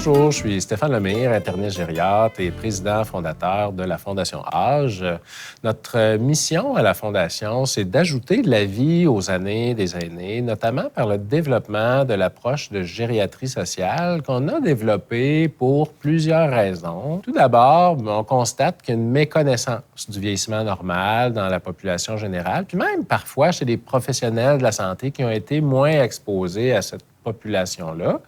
Bonjour, je suis Stéphane Lemire, interniste gériatre et président fondateur de la Fondation Âge. Notre mission à la Fondation, c'est d'ajouter de la vie aux années des aînés, notamment par le développement de l'approche de gériatrie sociale qu'on a développée pour plusieurs raisons. Tout d'abord, on constate qu'il y a une méconnaissance du vieillissement normal dans la population générale, puis même parfois chez des professionnels de la santé qui ont été moins exposés à cette population-là.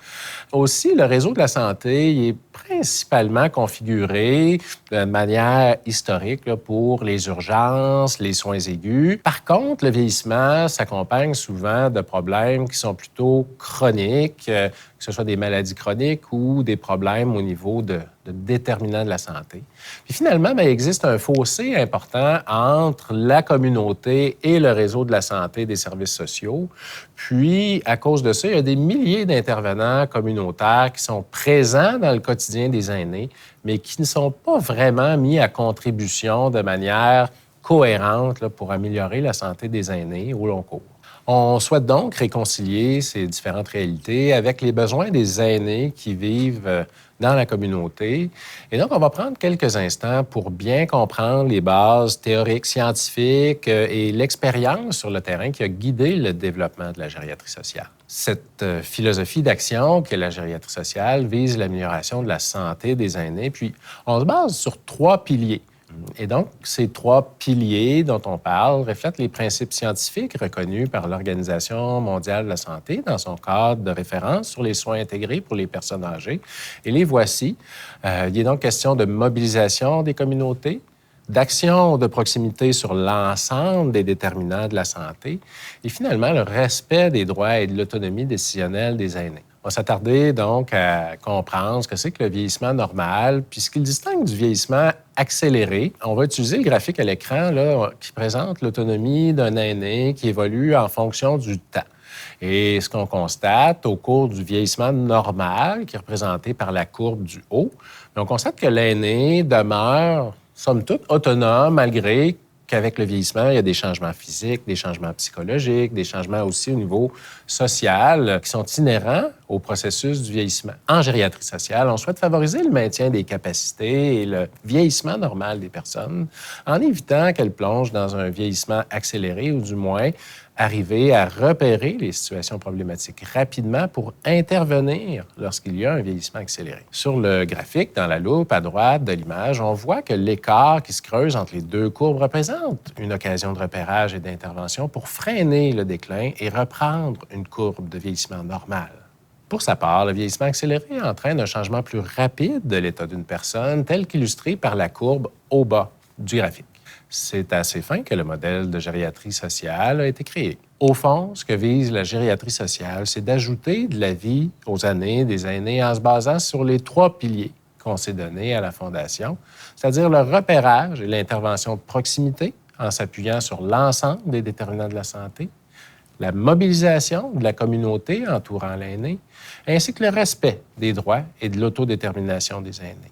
Aussi, le réseau de la santé il est principalement configuré de manière historique là, pour les urgences, les soins aigus. Par contre, le vieillissement s'accompagne souvent de problèmes qui sont plutôt chroniques, que ce soit des maladies chroniques ou des problèmes au niveau de déterminants de la santé. Puis finalement, il existe un fossé important entre la communauté et le réseau de la santé des services sociaux. Puis, à cause de ça, il y a des milliers d'intervenants communautaires qui sont présents dans le quotidien des aînés, mais qui ne sont pas vraiment mis à contribution de manière cohérente là, pour améliorer la santé des aînés au long cours. On souhaite donc réconcilier ces différentes réalités avec les besoins des aînés qui vivent dans la communauté. Et donc, on va prendre quelques instants pour bien comprendre les bases théoriques, scientifiques et l'expérience sur le terrain qui a guidé le développement de la gériatrie sociale. Cette philosophie d'action qu'est la gériatrie sociale vise l'amélioration de la santé des aînés. Puis, on se base sur 3 piliers. Et donc, ces 3 piliers dont on parle reflètent les principes scientifiques reconnus par l'Organisation mondiale de la santé dans son cadre de référence sur les soins intégrés pour les personnes âgées. Et les voici. Il est donc question de mobilisation des communautés, d'action de proximité sur l'ensemble des déterminants de la santé et finalement le respect des droits et de l'autonomie décisionnelle des aînés. On va s'attarder donc à comprendre ce que c'est que le vieillissement normal, puis ce qu'il distingue du vieillissement accéléré. On va utiliser le graphique à l'écran là, qui présente l'autonomie d'un aîné qui évolue en fonction du temps. Et ce qu'on constate au cours du vieillissement normal, qui est représenté par la courbe du haut, on constate que l'aîné demeure, somme toute, autonome malgré qu'avec le vieillissement, il y a des changements physiques, des changements psychologiques, des changements aussi au niveau social qui sont inhérents au processus du vieillissement. En gériatrie sociale, on souhaite favoriser le maintien des capacités et le vieillissement normal des personnes en évitant qu'elles plongent dans un vieillissement accéléré ou du moins arriver à repérer les situations problématiques rapidement pour intervenir lorsqu'il y a un vieillissement accéléré. Sur le graphique, dans la loupe à droite de l'image, on voit que l'écart qui se creuse entre les 2 courbes représente une occasion de repérage et d'intervention pour freiner le déclin et reprendre une courbe de vieillissement normal. Pour sa part, le vieillissement accéléré entraîne un changement plus rapide de l'état d'une personne, tel qu'illustré par la courbe au bas du graphique. C'est à ces fins que le modèle de gériatrie sociale a été créé. Au fond, ce que vise la gériatrie sociale, c'est d'ajouter de la vie aux années des aînés en se basant sur les 3 piliers qu'on s'est donnés à la Fondation, c'est-à-dire le repérage et l'intervention de proximité en s'appuyant sur l'ensemble des déterminants de la santé, la mobilisation de la communauté entourant l'aîné, ainsi que le respect des droits et de l'autodétermination des aînés.